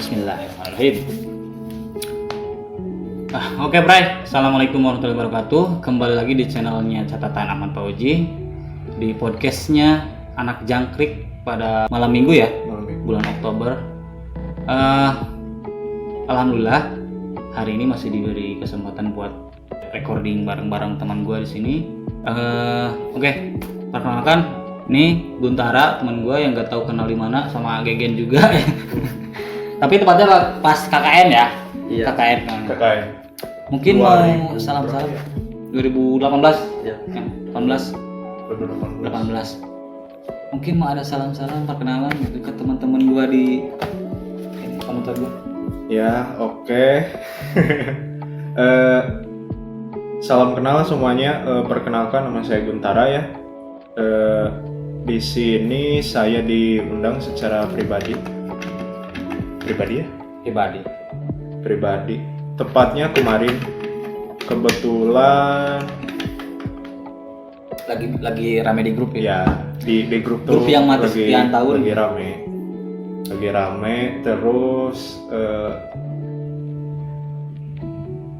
Bismillahirrahmanirrahim. Oke Bray, Assalamualaikum warahmatullahi wabarakatuh. Kembali lagi di channelnya Catatan Ahmad Fauji, di podcastnya Anak Jangkrik pada malam minggu ya, bulan Oktober. Alhamdulillah hari ini masih diberi kesempatan buat recording bareng-bareng teman gue di sini. Oke, perkenalkan, ini Guntara, teman gue yang gak tahu kenal di mana, sama Gegen juga. Tapi tepatnya pas KKN ya. Iya. KKN. Mungkin mau salam-salam 2018 ya. 18. Mungkin mau ada salam-salam perkenalan gitu ke teman-teman gue di panutan gue. Ya, oke. Salam kenal semuanya. Perkenalkan, nama saya Guntara ya. Di sini saya diundang secara pribadi. Tepatnya kemarin kebetulan lagi rame di grup ya. Di grup tuh yang mati sekian tahun lagi rame terus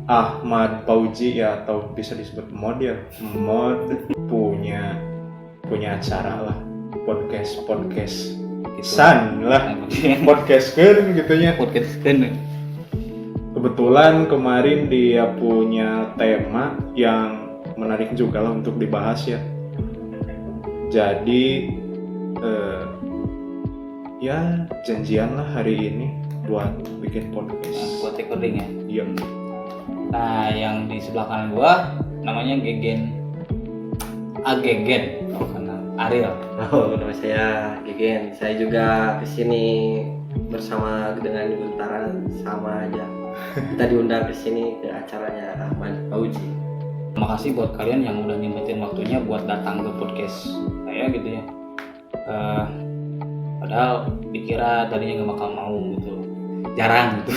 Ahmad Fauji ya, atau bisa disebut mod punya acara lah, podcast san lah, podcast gitunya. Kebetulan kemarin dia punya tema yang menarik juga lah untuk dibahas ya. Jadi ya janjian lah hari ini buat bikin podcast. Buat recording ya. Iya. Nah, yang di sebelah kanan gua namanya Gegen. Gegen, kalau kenal Ariel. Nama saya Gegen. Saya juga kesini bersama dengan Guntara, sama aja. Kita diundang kesini ke acaranya Ahmad Fauji. Terima kasih buat kalian yang udah nyempetin waktunya buat datang ke podcast saya gitu ya. Padahal dikira tadinya nggak bakal mau gitu, jarang gitu.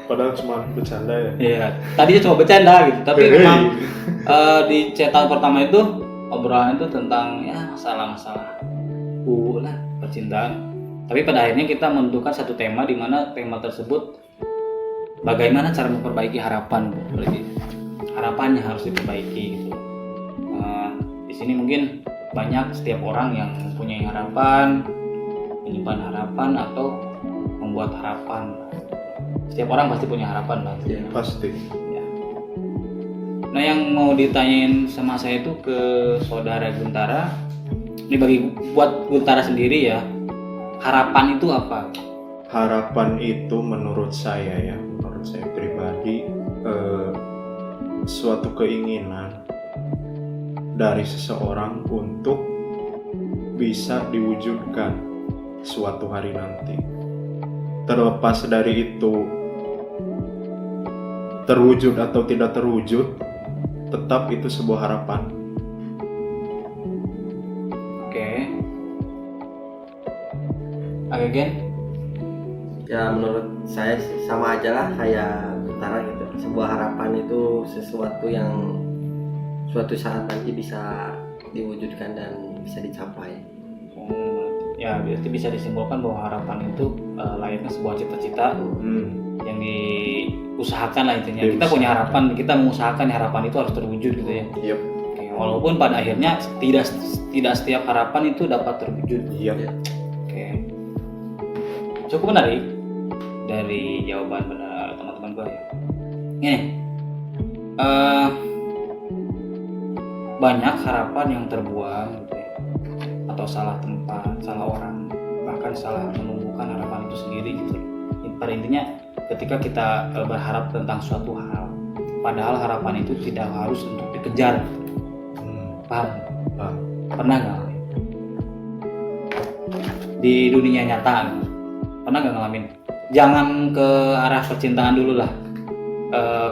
Padahal cuma bercanda ya. Iya, tadinya cuma bercanda gitu, tapi memang di cetak pertama itu obrolan itu tentang ya masalah-masalah lah percintaan. Tapi pada akhirnya kita menentukan satu tema, di mana tema tersebut bagaimana cara memperbaiki harapan, berarti harapannya harus diperbaiki gitu. Di sini mungkin banyak setiap orang yang mempunyai harapan, menyimpan harapan atau membuat harapan. Setiap orang pasti punya harapan lah. Ya, pasti. Ya. Nah, yang mau ditanyain sama saya itu ke saudara Guntara, ini buat Guntara sendiri ya, harapan itu apa? Harapan itu menurut saya pribadi suatu keinginan dari seseorang untuk bisa diwujudkan suatu hari nanti. Terlepas dari itu terwujud atau tidak terwujud, tetap itu sebuah harapan. Oke. Again? Ya, menurut saya sih sama aja lah kayak Guntara gitu. Sebuah harapan itu sesuatu yang suatu saat nanti bisa diwujudkan dan bisa dicapai. Ya, berarti bisa disimpulkan bahwa harapan itu layaknya sebuah cita-cita yang diusahakan lah intinya. Kita punya harapan, kita mengusahakan harapan itu harus terwujud gitu ya. Yep. Oke, walaupun pada akhirnya tidak setiap harapan itu dapat terwujud. Yep. Oke. Cukup menarik dari jawaban teman-teman gue ya. Ini banyak harapan yang terbuang gitu ya, atau salah tempat, salah orang, bahkan salah menumbuhkan harapan itu sendiri gitu. Pada intinya ketika kita berharap tentang suatu hal, padahal harapan itu tidak harus untuk dikejar. Paham? Pernah nggak di dunia nyata? Pernah nggak ngalamin? Jangan ke arah percintaan dulu lah,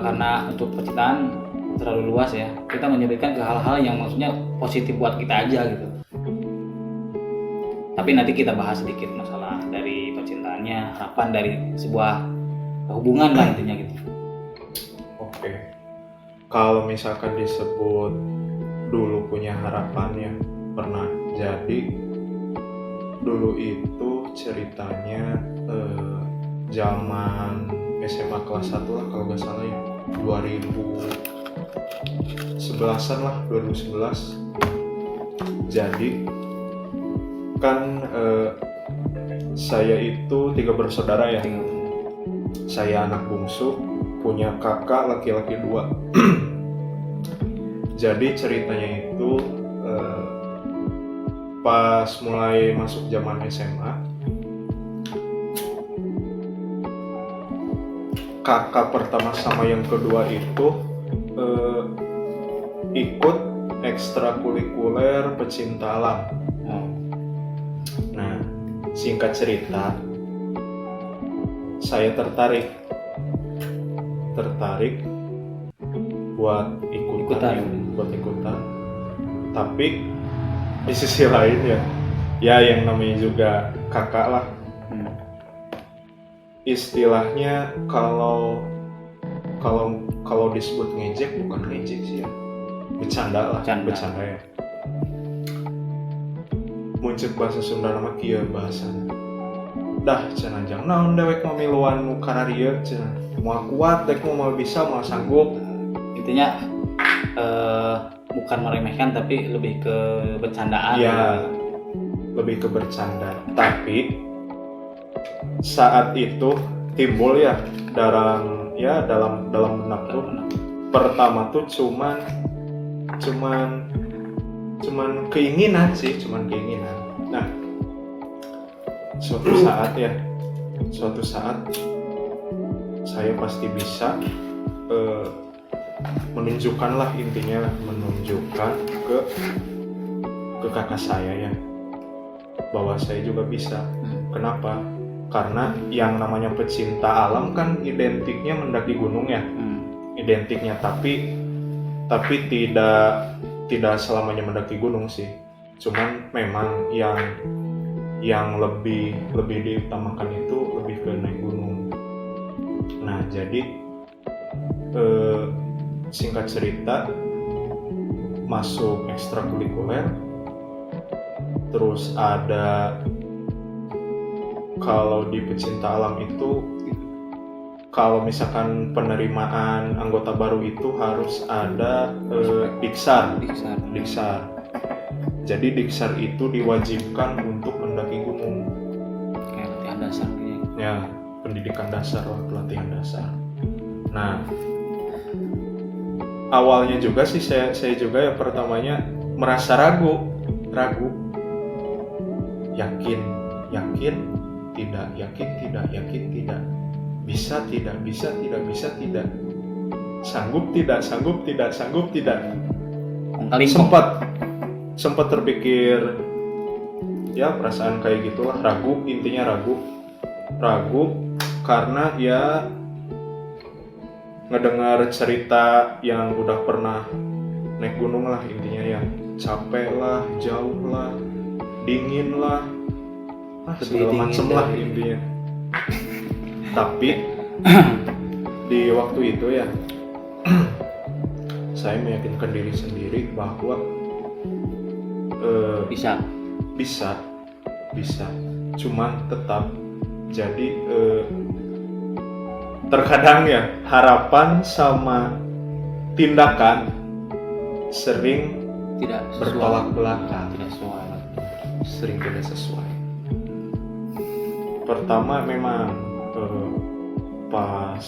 karena untuk percintaan terlalu luas ya. Kita menyebutkan ke hal-hal yang maksudnya positif buat kita aja gitu. Tapi nanti kita bahas sedikit masalah dari percintaannya, harapan dari sebuah hubungan lah intinya gitu. Oke. Kalau misalkan disebut dulu punya harapan ya, pernah jadi dulu itu ceritanya zaman SMA kelas 1 lah kalau nggak salah ya, 2011an lah, 2011. Jadi kan saya itu 3 bersaudara ya. Saya anak bungsu, punya kakak laki-laki 2. Jadi ceritanya itu pas mulai masuk zaman SMA, kakak pertama sama yang kedua itu ikut ekstrakurikuler pecinta alam. Nah, singkat cerita, saya tertarik buat ikutan. Tapi di sisi lain ya yang namanya juga kakak lah. Istilahnya kalau disebut ngejek, bukan ngejek sih ya, bercanda ya. Muncul bahasa Sunda nama kieu bahasa. Dah cenah jang naon dewek mamiluan nu kararieu cenah. Moal kuat dek mau bisa mau sanggup. Intinya bukan meremehkan tapi lebih ke bercandaan. Ya, lebih ke bercanda. Tapi saat itu timbul ya dalam benak tuh, pertama tuh cuman keinginan. Nah, suatu saat saya pasti bisa menunjukkan ke kakak saya ya, bahwa saya juga bisa. Kenapa? Karena yang namanya pecinta alam kan identiknya mendaki gunung ya, identiknya, tapi tidak selamanya mendaki gunung sih. Cuman memang yang lebih diutamakan itu lebih ke naik gunung. Nah, jadi singkat cerita, masuk ekstrakurikuler, terus ada, kalau di pecinta alam itu kalau misalkan penerimaan anggota baru itu harus ada diksar. Jadi diksar itu diwajibkan untuk mendaki gunung. Kayak latihan dasar gitu. Ya, pendidikan dasar lah, pelatihan dasar. Nah, awalnya juga sih saya juga ya pertamanya merasa ragu, yakin tidak, bisa tidak, sanggup tidak. Sempat terpikir ya, perasaan kayak gitulah, intinya ragu karena ya ngedengar cerita yang udah pernah naik gunung lah, intinya yang capek lah, jauh lah, dingin lah, segala macem lah intinya. Tapi di waktu itu ya saya meyakinkan diri sendiri bahwa bisa, cuman tetap jadi terkadang ya harapan sama tindakan sering tidak bertolak belakang, sering tidak sesuai. Pertama memang pas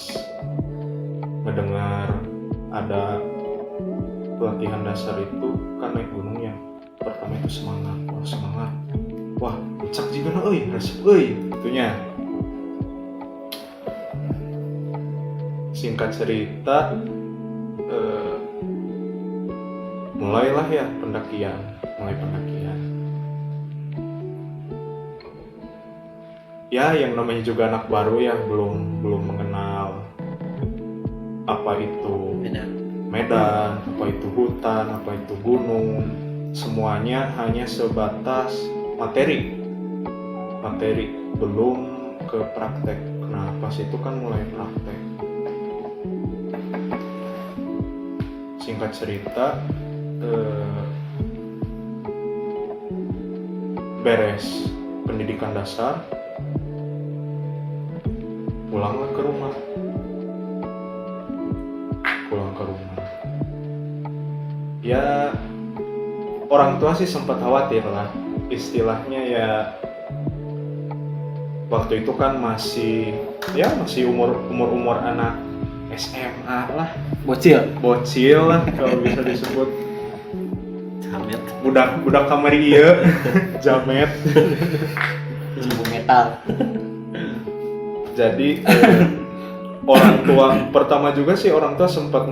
mendengar ada pelatihan dasar itu kan naik gunungnya, pertama itu semangat, wah puncak juga na resep itunya. Singkat cerita, mulailah ya pendakian. Ya, yang namanya juga anak baru ya, belum mengenal apa itu medan, apa itu hutan, apa itu gunung. Semuanya hanya sebatas materi, belum ke praktek. Nah, pas itu kan mulai praktek. Singkat cerita, beres pendidikan dasar, pulanglah ke rumah. Pulang ke rumah. Ya orang tua sih sempat khawatir lah. Istilahnya ya waktu itu kan masih umur anak SMA lah, bocil lah kalau bisa disebut. Jamet. Budak kamar ieu jamet. Cibu metal. Jadi orang tua pertama juga sih orang tua sempat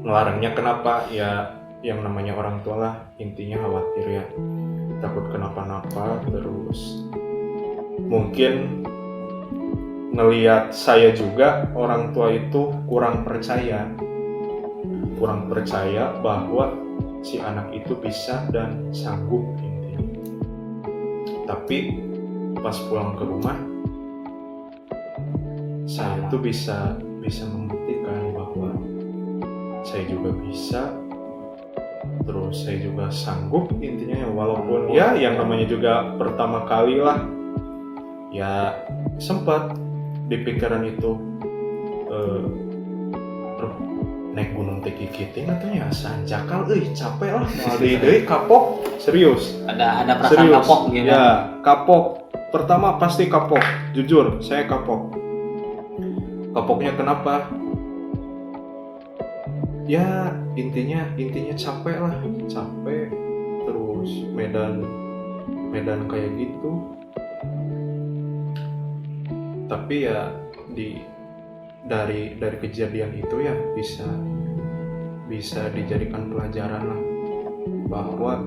ngelarangnya kenapa ya, yang namanya orang tua lah intinya khawatir ya, takut kenapa-napa. Terus mungkin ngelihat saya juga orang tua itu kurang percaya bahwa si anak itu bisa dan sanggup intinya. Tapi pas pulang ke rumah saya itu bisa membuktikan bahwa saya juga bisa, terus saya juga sanggup intinya ya, walaupun ya yang namanya juga pertama kali lah ya sempat di pikiran itu naik gunung teki kiting katanya sanjakal capek lah mau deui kapok serius Ada perasaan serius. kapok gitu. Ya kapok, pertama pasti kapok, jujur saya kapok. Kapoknya kenapa? Ya intinya capek lah, capek terus medan kayak gitu. Tapi ya dari kejadian itu ya bisa dijadikan pelajaran lah bahwa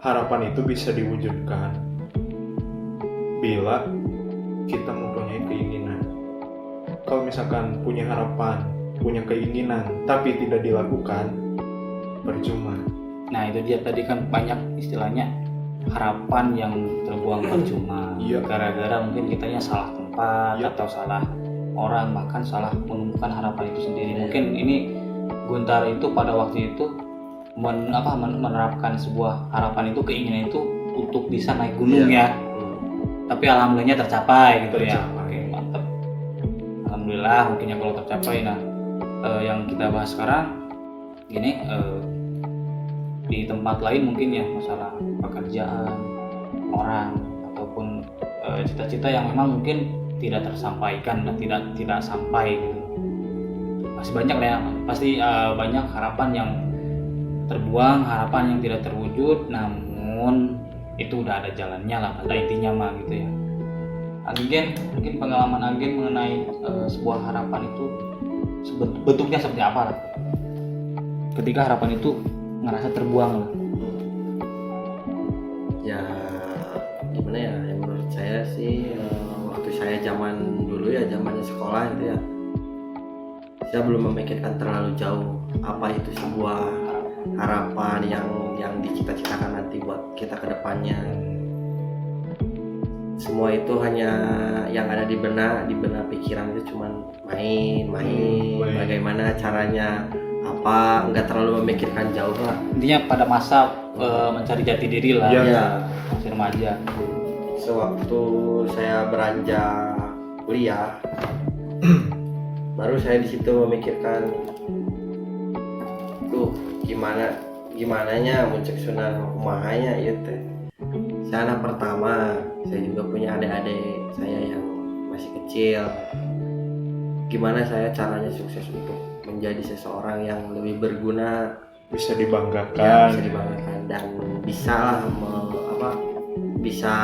harapan itu bisa diwujudkan bila kita mempunyai keinginan. Kalau misalkan punya harapan, punya keinginan tapi tidak dilakukan, percuma. Nah itu dia tadi kan banyak istilahnya harapan yang terbuang percuma. Iya. Gara-gara mungkin kitanya salah tempat Iya. atau salah orang, bahkan salah menemukan harapan itu sendiri. Mungkin ini Guntar itu pada waktu itu menerapkan sebuah harapan itu, keinginan itu untuk bisa naik gunung ya. Tapi alhamdulillahnya tercapai gitu ya. Tercapai. Oke, mantap. Alhamdulillah mungkinnya kalau tercapai. Nah yang kita bahas sekarang gini, di tempat lain mungkin ya masalah pekerjaan orang ataupun cita-cita yang memang mungkin tidak tersampaikan dan tidak sampai gitu. Masih banyak ya, pasti banyak harapan yang terbuang, harapan yang tidak terwujud, namun itu udah ada jalannya lah pada intinya mah gitu ya. Agen, mungkin pengalaman Agen mengenai sebuah harapan itu bentuknya seperti apa lah ketika harapan itu ngerasa terbuang lah. Ya gimana ya, yang menurut saya sih waktu saya zaman dulu ya, zamannya sekolah itu ya, saya belum memikirkan terlalu jauh apa itu sebuah harapan yang dicita-citakan nanti buat kita ke depannya. Semua itu hanya yang ada di benak pikiran itu cuman main, bagaimana caranya, apa, nggak terlalu memikirkan jauh lah. Intinya pada masa mencari jati diri lah, Iya. masih remaja. Sewaktu saya beranjak kuliah, baru saya di situ memikirkan, tuh gimananya muncul sunah kumahanya itu. Saya anak pertama, saya juga punya adik-adik saya yang masih kecil. Gimana saya caranya sukses untuk menjadi seseorang yang lebih berguna, Bisa dibanggakan. ya, bisa dibanggakan dan bisa lah bisa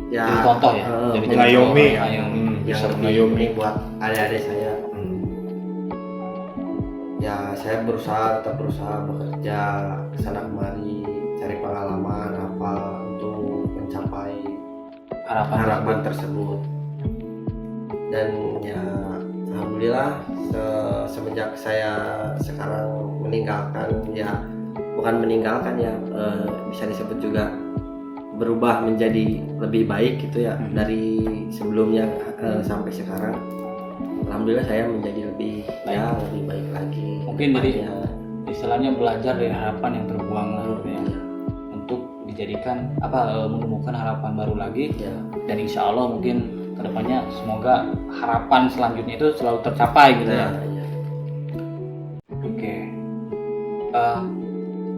ya Jadi contoh ya, jadi mengayomi. contoh, mengayomi. Bisa yang mengayomi. lebih buat adik-adik saya. Ya saya tetap berusaha bekerja kesana kemari, cari pengalaman apa untuk mencapai harapan tersebut. Dan ya alhamdulillah semenjak saya sekarang bukan meninggalkan ya, bisa disebut juga berubah menjadi lebih baik gitu ya, dari sebelumnya sampai sekarang. Alhamdulillah saya menjadi lebih baik lagi. Mungkin jadi depannya. istilahnya belajar dari harapan yang terbuang lah gitu ya, untuk dijadikan menemukan harapan baru lagi, Ya. dan insya Allah mungkin kedepannya semoga harapan selanjutnya itu selalu tercapai gitu ya. Nah, ya. Oke.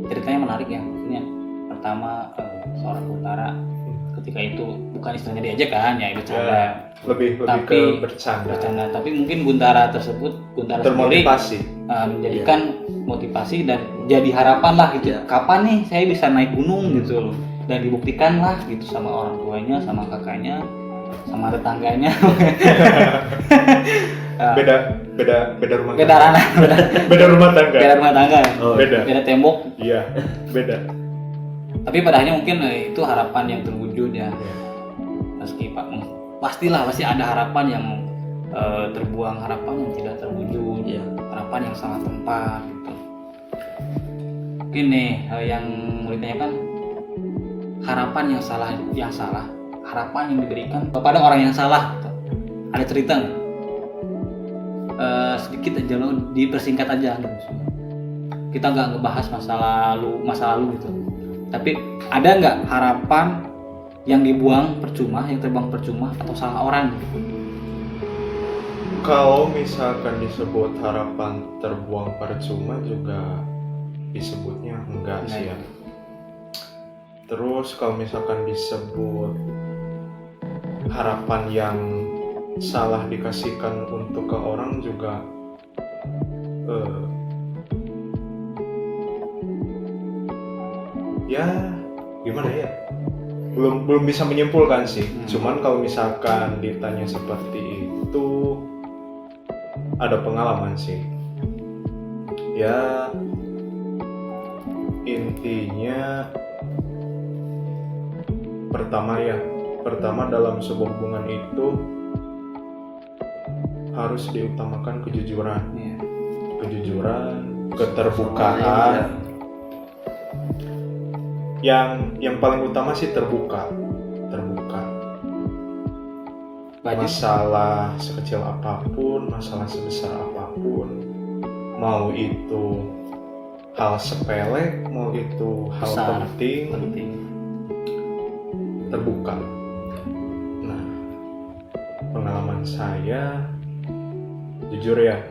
Ceritanya menarik ya, maksudnya pertama seorang Guntara ketika itu bukan istilahnya diajak kan ya, itu Ya, lebih Tapi- ke bercanda. tapi mungkin Guntara sendiri Termotivasi. menjadikan motivasi dan jadi harapan lah gitu. Iya. Kapan nih saya bisa naik gunung gitu loh, dan dibuktikan lah gitu sama orang tuanya, sama kakaknya, sama tetangganya. Beda rumah Beda tangga. ranah, Beda rumah tangga. beda rumah tangga, Oh, Beda. beda tembok. Iya, beda. Tapi pada akhirnya mungkin itu harapan yang terwujud ya. Ya. Meski pasti ada harapan yang terbuang, harapan yang tidak terwujud, Iya. harapan yang salah tempat gitu. Mungkin nih yang mau ditanyakan, harapan yang salah, harapan yang diberikan kepada orang yang salah gitu. Ada cerita nggak? Sedikit aja loh, dipersingkat aja gitu. Kita nggak ngebahas masa lalu gitu. Tapi ada nggak harapan yang dibuang percuma, yang terbang percuma, atau salah orang gitu? Kalau misalkan disebut harapan terbuang percuma juga disebutnya enggak sih ya. Terus kalau misalkan disebut harapan yang salah dikasihkan untuk ke orang juga ya gimana ya, belum bisa menyimpulkan sih. Cuman kalau misalkan ditanya seperti itu, ada pengalaman sih ya. Intinya pertama dalam sebuah hubungan itu harus diutamakan kejujuran, Iya. keterbukaan. Yang paling utama sih terbuka. Banyak. Masalah sekecil apapun, masalah sebesar apapun, mau itu hal sepele, mau itu hal Besar. penting, terbuka. Nah, pengalaman saya, jujur ya,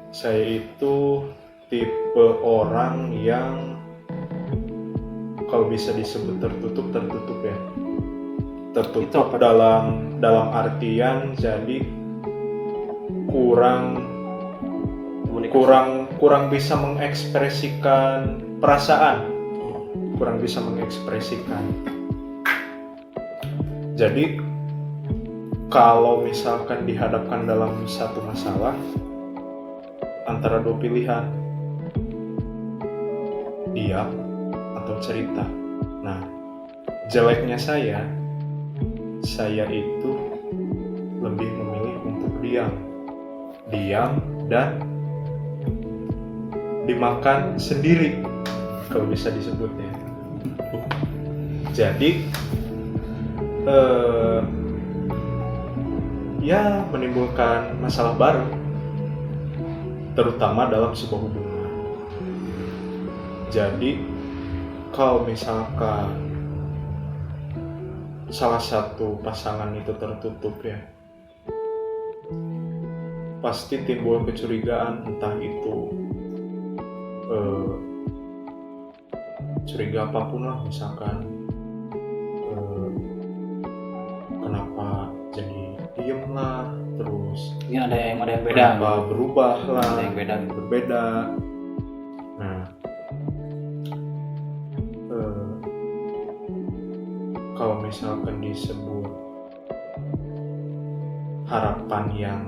saya itu tipe orang yang kalau bisa disebut tertutup ya. Tertutup dalam artian jadi kurang bisa mengekspresikan perasaan, kurang bisa mengekspresikan. Jadi kalau misalkan dihadapkan dalam satu masalah antara dua pilihan, diam atau cerita. Nah, jeleknya saya itu lebih memilih untuk diam dan dimakan sendiri kalau bisa disebutnya. Jadi ya menimbulkan masalah baru, terutama dalam sebuah hubungan. Jadi kalau misalkan salah satu pasangan itu tertutup ya, pasti timbul kecurigaan, entah itu curiga apapun lah, misalkan kenapa jadi diem lah, terus Mungkin ada yang beda. kenapa berubah lah, Ada yang beda gitu. berbeda. Nah, kalau misalkan disebut harapan yang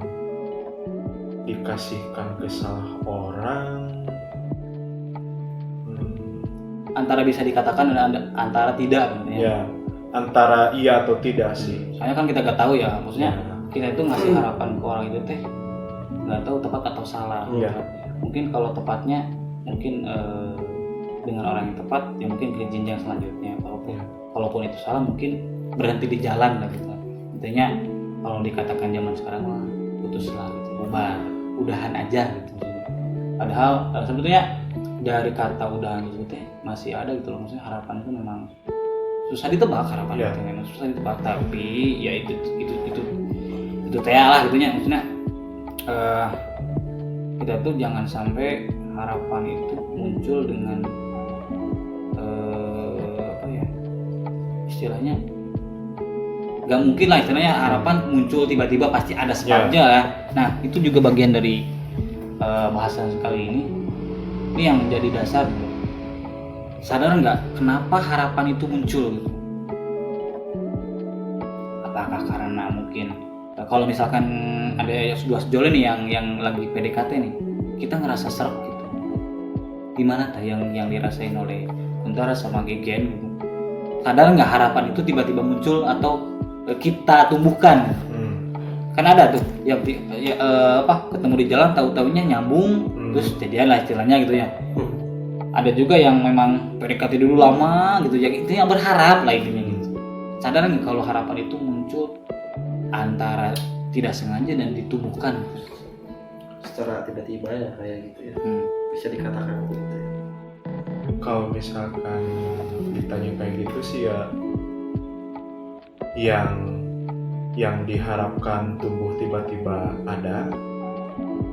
dikasihkan ke salah orang, Antara bisa dikatakan dan antara tidak gitu ya. ya antara iya atau tidak sih. Soalnya kan kita nggak tahu ya, maksudnya Ya. kita itu ngasih harapan ke orang itu teh nggak tahu tepat atau salah. Iya. Mungkin kalau tepatnya mungkin dengan orang yang tepat ya mungkin ke jenjang selanjutnya. Kalaupun itu salah mungkin berhenti di jalan lah gitu. Intinya kalau dikatakan zaman sekarang mah putuslah gitu, udahan aja gitu. Padahal sebetulnya dari kata udahan itu teh masih ada gitu loh, maksudnya harapan itu memang susah ditebak harapan Iya. itu memang susah ditebak, tapi ya itu teh lah gitunya, maksudnya kita tuh jangan sampai harapan itu muncul dengan apa ya istilahnya, nggak mungkin lah istilahnya harapan muncul tiba-tiba, pasti ada sebabnya lah. Nah itu juga bagian dari bahasan kali ini yang menjadi dasar. Sadar nggak kenapa harapan itu muncul gitu? Apakah karena mungkin kalau misalkan ada dua sejoli nih yang lagi PDKT nih, kita ngerasa serap gitu. Gimana tah yang dirasain oleh Kuntara sama Gegen gitu? Sadar nggak harapan itu tiba-tiba muncul atau kita tumbuhkan? Kan ada tuh yang ketemu di jalan tahu-taunya nyambung terus jadian lah istilahnya gitu ya. Ada juga yang memang PDKT dulu lama gitu ya, itu yang berharap lah intinya gitu. Sadar nggak kalau harapan itu muncul antara tidak sengaja dan ditumbuhkan secara tiba-tiba ya kayak gitu ya, bisa dikatakan gitu ya. Kalau misalkan ditanya kayak gitu sih ya, yang diharapkan tumbuh tiba-tiba ada,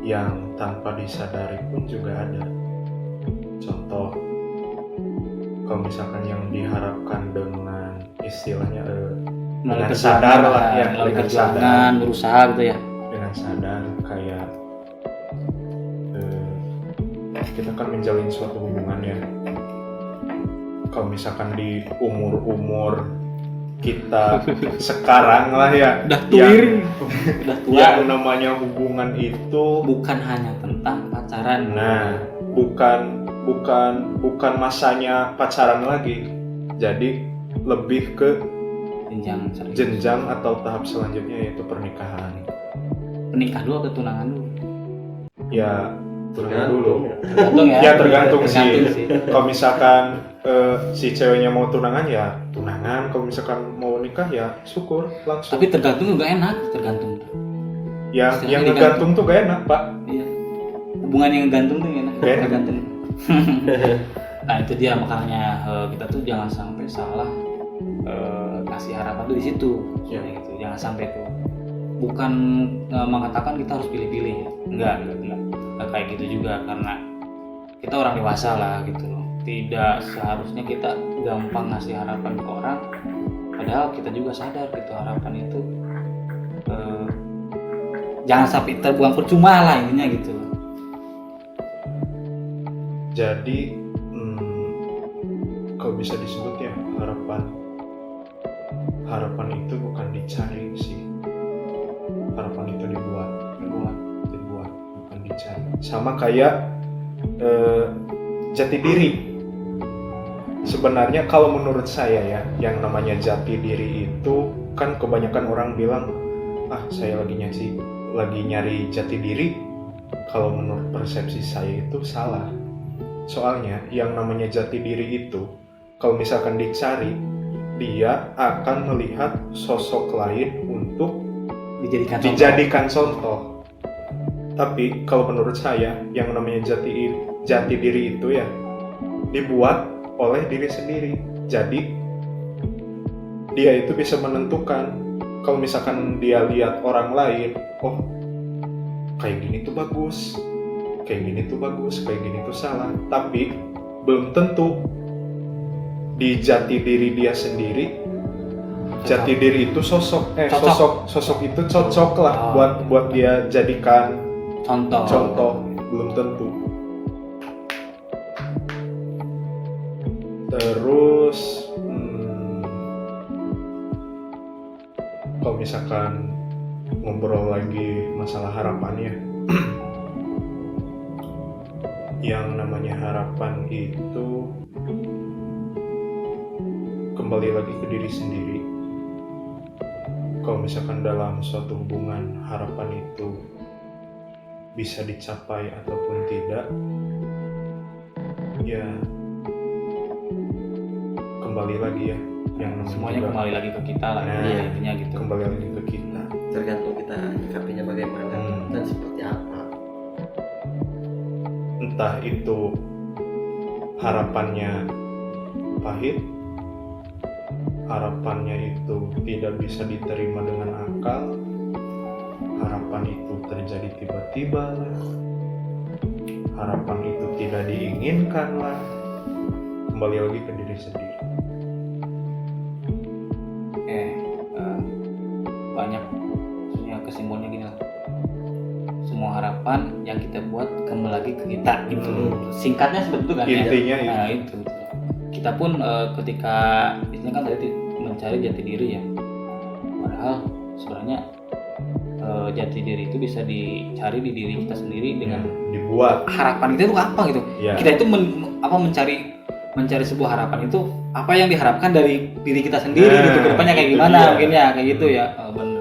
yang tanpa disadari pun juga ada. Contoh, kalau misalkan yang diharapkan dengan istilahnya dengan sadar lah ya, dengan sadar, berusaha gitu ya, dengan sadar kayak kita kan menjalin suatu hubungan ya. Kalau misalkan di umur kita sekarang lah ya, udah tuir, udah tua, yang namanya hubungan itu bukan hanya tentang pacaran. Nah, bukan masanya pacaran lagi. Jadi lebih ke jenjang atau tahap selanjutnya, yaitu pernikahan. Menikah dulu atau tunangan dulu? Ya, tunangan dulu. Tergantung ya. Ya tergantung sih. sih. Kalau misalkan si ceweknya mau tunangan ya tunangan, kalau misalkan mau nikah ya syukur langsung. Tapi tergantung juga enak, tergantung. Yang ngegantung tuh gak enak, Pak. Iya. Hubungan yang ngegantung tuh enak. Gak enak. Tergantung. Nah itu dia, makanya kita tuh jangan sampai salah kasih harapan tuh di situ. Ya. Gitu. Jangan sampai tuh. Bukan mengatakan kita harus pilih-pilih ya. Enggak kayak gitu juga, karena kita orang dewasa lah gitu loh. Tidak seharusnya kita gampang ngasih harapan ke orang, padahal kita juga sadar gitu harapan itu jangan sampai terbuang percuma lah intinya gitu. Jadi kalau bisa disebut ya, harapan itu bukan dicari sih, harapan itu dibuat bukan dicari. Sama kayak jati diri. Sebenarnya kalau menurut saya ya, yang namanya jati diri itu kan kebanyakan orang bilang, saya lagi nyari jati diri. Kalau menurut persepsi saya itu salah. Soalnya yang namanya jati diri itu kalau misalkan dicari, dia akan melihat sosok lain untuk dijadikan contoh. Tapi kalau menurut saya yang namanya jati diri itu ya dibuat oleh diri sendiri. Jadi dia itu bisa menentukan, kalau misalkan dia lihat orang lain, kayak gini tuh bagus, kayak gini tuh bagus, kayak gini tuh salah. Tapi belum tentu di jati diri dia sendiri, jati diri itu sosok itu cocok lah buat dia jadikan contoh. Belum tentu. Terus kalau misalkan ngobrol lagi masalah harapannya, yang namanya harapan itu kembali lagi ke diri sendiri. Kalau misalkan dalam suatu hubungan harapan itu bisa dicapai ataupun tidak, ya kembali lagi ya, yang semuanya kembali lagi ke kita lah. Intinya gitu. Kembali lagi ke kita. Tergantung kita nyikapinya bagaimana dan seperti apa. Entah itu harapannya pahit harapannya itu tidak bisa diterima dengan akal, harapan itu terjadi tiba-tiba lah, harapan itu tidak diinginkan lah, kembali lagi ke diri sendiri. Banyak maksudnya kesimpulannya gini lah, semua harapan yang kita buat kembali lagi ke kita gitu. Singkatnya seperti itu kan ya. Intinya Nah, itu kita pun ketika ini kan tadi mencari jati diri ya, padahal sebenarnya jati diri itu bisa dicari di diri kita sendiri dengan dibuat harapan itu apa gitu. ya. Kita itu mencari sebuah harapan itu apa yang diharapkan dari diri kita sendiri gitu, kedepannya kayak itu gimana dia. mungkin ya kayak gitu ya. Bener.